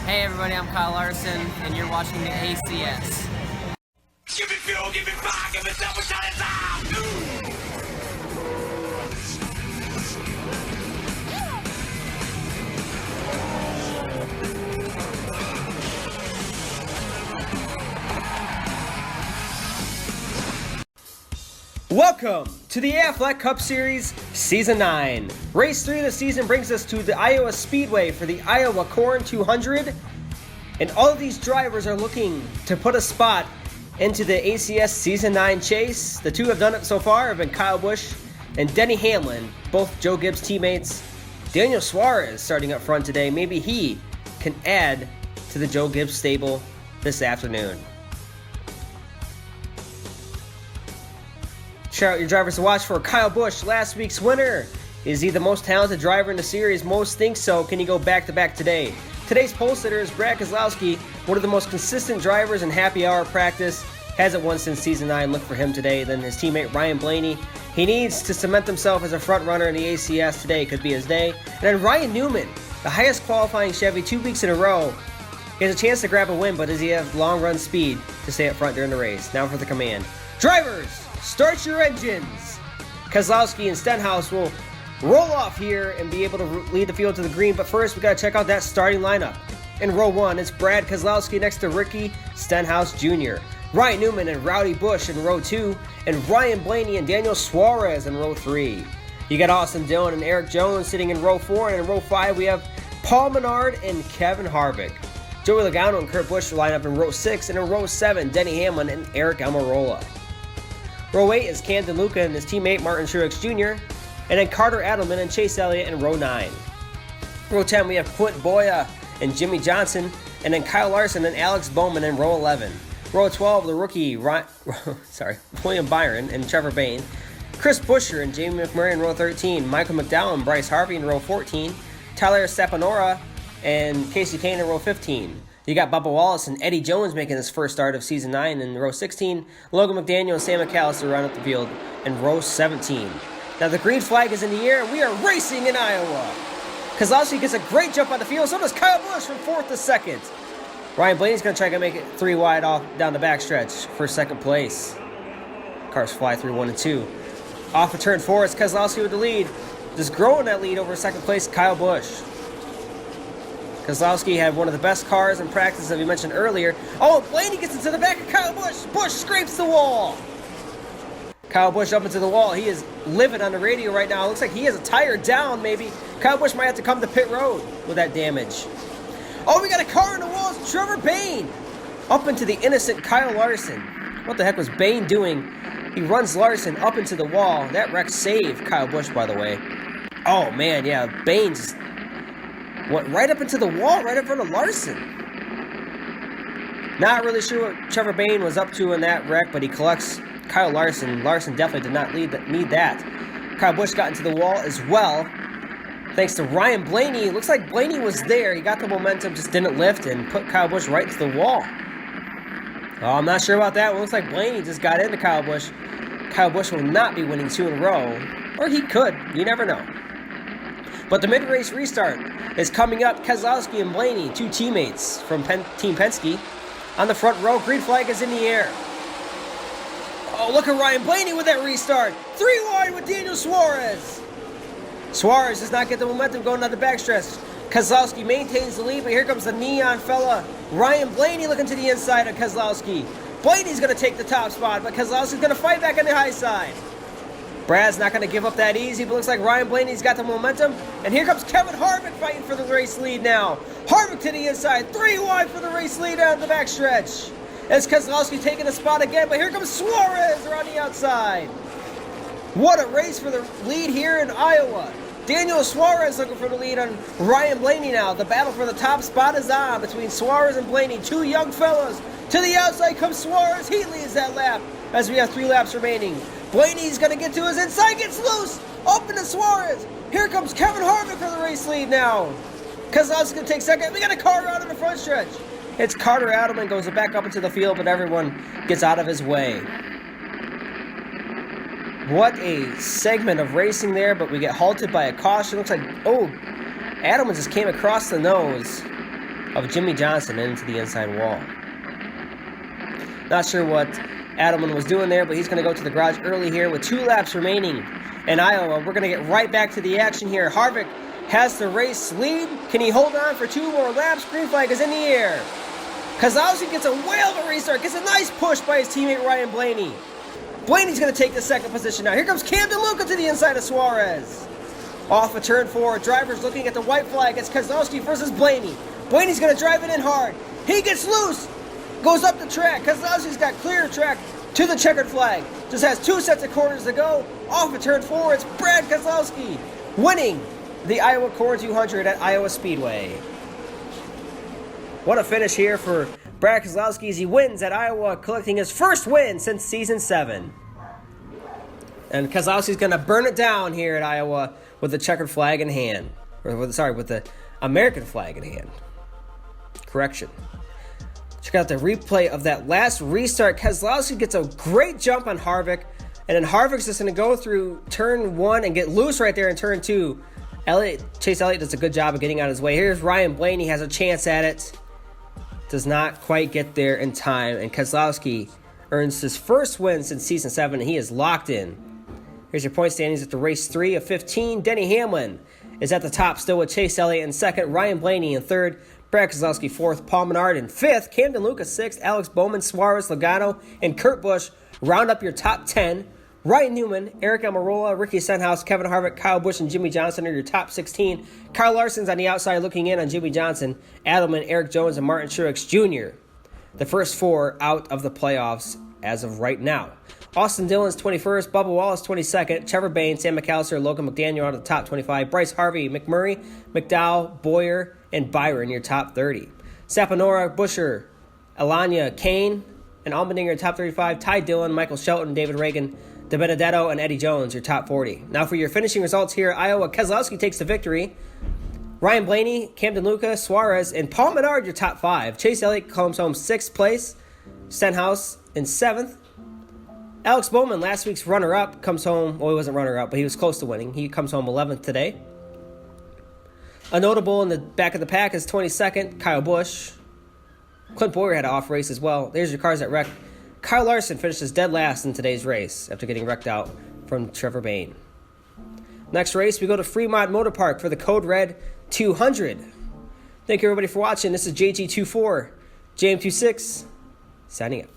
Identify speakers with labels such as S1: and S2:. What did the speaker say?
S1: Hey everybody, I'm Kyle Larson, and you're watching the ACS.
S2: Give me fuel, give me fire, give me double shot of time.
S3: Welcome to the Aflac Cup Series Season 9. Race 3 of the season brings us to the Iowa Speedway for the Iowa Corn 200. And all of these drivers are looking to put a spot into the ACS Season 9 chase. The two have done it so far have been Kyle Busch and Denny Hamlin, both Joe Gibbs teammates. Daniel Suarez starting up front today. Maybe he can add to the Joe Gibbs stable this afternoon. Shout out your drivers to watch for. Kyle Busch, last week's winner. Is he the most talented driver in the series? Most think so. Can he go back-to-back today? Today's pole sitter is Brad Keselowski, one of the most consistent drivers in happy hour practice. Hasn't won since Season 9. Look for him today. Then his teammate Ryan Blaney. He needs to cement himself as a front runner in the ACS today. Could be his day. And then Ryan Newman, the highest qualifying Chevy 2 weeks in a row. He has a chance to grab a win, but does he have long run speed to stay up front during the race? Now for the command. Drivers, start your engines. Keselowski and Stenhouse will roll off here and be able to lead the field to the green, but first we got to check out that starting lineup. In row 1, it's Brad Keselowski next to Ricky Stenhouse Jr., Ryan Newman and Rowdy Busch in row 2, and Ryan Blaney and Daniel Suarez in row 3. You got Austin Dillon and Eric Jones sitting in row 4, and in row 5 we have Paul Menard and Kevin Harvick. Joey Logano and Kurt Busch line up in row 6, and in row 7 Denny Hamlin and Eric Almirola. Row 8 is Camden Luca and his teammate Martin Truex Jr., and then Carter Adelman and Chase Elliott in row 9. Row 10 we have Clint Boya and Jimmy Johnson, and then Kyle Larson and Alex Bowman in row 11. Row 12, the rookie William Byron and Trevor Bayne, Chris Buescher and Jamie McMurray in row 13, Michael McDowell and Bryce Harvey in row 14, Tyler Saponara and Casey Kane in row 15. You got Bubba Wallace and Eddie Jones making his first start of Season 9 in row 16. Logan McDaniel and Sam McAllister round up the field in row 17. Now the green flag is in the air and we are racing in Iowa. Keselowski gets a great jump on the field, so does Kyle Busch from 4th to 2nd. Ryan Blaney's going to try to make it 3 wide off down the backstretch for 2nd place. Cars fly through 1 and 2. Off of turn 4, it's Keselowski with the lead. Just growing that lead over 2nd place, Kyle Busch. Keselowski had one of the best cars in practice that we mentioned earlier. Oh, Blaney gets into the back of Kyle Busch. Busch scrapes the wall. Kyle Busch up into the wall. He is livid on the radio right now. It looks like he has a tire down, maybe. Kyle Busch might have to come to pit road with that damage. Oh, we got a car in the wall. It's Trevor Bayne. Up into the innocent Kyle Larson. What the heck was Bayne doing? He runs Larson up into the wall. That wreck saved Kyle Busch, by the way. Oh, man, yeah. Bayne just went right up into the wall, right in front of Larson. Not really sure what Trevor Bayne was up to in that wreck, but he collects Kyle Larson. Larson definitely did not need that. Kyle Busch got into the wall as well. Thanks to Ryan Blaney. Looks like Blaney was there. He got the momentum, just didn't lift, and put Kyle Busch right into the wall. Oh, I'm not sure about that one. Looks like Blaney just got into Kyle Busch. Kyle Busch will not be winning 2 in a row. Or he could. You never know. But the mid-race restart is coming up. Keselowski and Blaney, 2 teammates from Team Penske. On the front row, green flag is in the air. Oh, look at Ryan Blaney with that restart. 3 wide with Daniel Suarez. Suarez does not get the momentum going down the backstretch. Keselowski maintains the lead, but here comes the neon fella. Ryan Blaney looking to the inside of Keselowski. Blaney's going to take the top spot, but Keselowski's going to fight back on the high side. Brad's not going to give up that easy, but looks like Ryan Blaney's got the momentum. And here comes Kevin Harvick fighting for the race lead now. Harvick to the inside, 3 wide for the race lead out of the backstretch. As Keselowski taking the spot again, but here comes Suarez around the outside. What a race for the lead here in Iowa. Daniel Suarez looking for the lead on Ryan Blaney now. The battle for the top spot is on between Suarez and Blaney, 2 young fellas. To the outside comes Suarez. He leads that lap as we have 3 laps remaining. Blaney's going to get to his inside, gets loose. Up into Suarez. Here comes Kevin Harvick for the race lead now. Keselowski's going to take second. We got a car out in the front stretch. It's Carter Adelman, goes back up into the field, but everyone gets out of his way. What a segment of racing there, but we get halted by a caution. Looks like, Adelman just came across the nose. of Jimmy Johnson into the inside wall. Not sure what Adelman was doing there, but he's going to go to the garage early here with 2 laps remaining in Iowa. We're going to get right back to the action here. Harvick has the race lead. Can he hold on for 2 more laps? Green flag is in the air. Keselowski gets a whale of a restart. Gets a nice push by his teammate Ryan Blaney. Blaney's going to take the second position now. Here comes Camden Luca to the inside of Suarez. Off of turn 4. Drivers looking at the white flag. It's Keselowski versus Blaney. Blaney's going to drive it in hard. He gets loose. Goes up the track. Keselowski's got clear track to the checkered flag. Just has 2 sets of corners to go. Off of turn 4, it's Brad Keselowski winning the Iowa Core 200 at Iowa Speedway. What a finish here for Brad Keselowski as he wins at Iowa, collecting his first win since season 7. And Keselowski's going to burn it down here at Iowa with the checkered flag in hand. With the American flag in hand. Correction. Check out the replay of that last restart. Keselowski gets a great jump on Harvick, and then Harvick's just going to go through turn 1 and get loose right there in turn 2. Chase Elliott does a good job of getting out of his way. Here's Ryan Blaney, has a chance at it. Does not quite get there in time, and Keselowski earns his first win since season 7, and he is locked in. Here's your point standings at the race 3 of 15. Denny Hamlin is at the top still with Chase Elliott in second, Ryan Blaney in third, Brad Keselowski 4th, Paul Menard in 5th, Camden Lucas 6th, Alex Bowman, Suarez, Logano, and Kurt Busch round up your top 10. Ryan Newman, Eric Almirola, Ricky Stenhouse, Kevin Harvick, Kyle Busch, and Jimmy Johnson are your top 16. Kyle Larson's on the outside looking in on Jimmy Johnson, Adelman, Eric Jones, and Martin Truex Jr. The first 4 out of the playoffs as of right now. Austin Dillon's 21st, Bubba Wallace 22nd, Trevor Bayne, Sam McAllister, Logan McDaniel out of the top 25, Bryce Harvey, McMurray, McDowell, Boyer, and Byron your top 30. Saponara, Busher, Alanya, Kane, and Allmendinger top 35, Ty Dillon, Michael Shelton, David Reagan, DeBenedetto, and Eddie Jones your top 40. Now for your finishing results here, Iowa, Keselowski takes the victory. Ryan Blaney, Camden Lucas, Suarez, and Paul Menard your top 5. Chase Elliott comes home 6th place. Stenhouse in 7th. Alex Bowman, last week's runner-up, comes home, well, he wasn't runner-up, but he was close to winning. He comes home 11th today. A notable in the back of the pack is 22nd, Kyle Busch. Clint Boyer had an off race as well. There's your cars that wrecked. Kyle Larson finishes dead last in today's race after getting wrecked out from Trevor Bayne. Next race, we go to Fremont Motor Park for the Code Red 200. Thank you everybody for watching. This is JG24, JM26, signing up.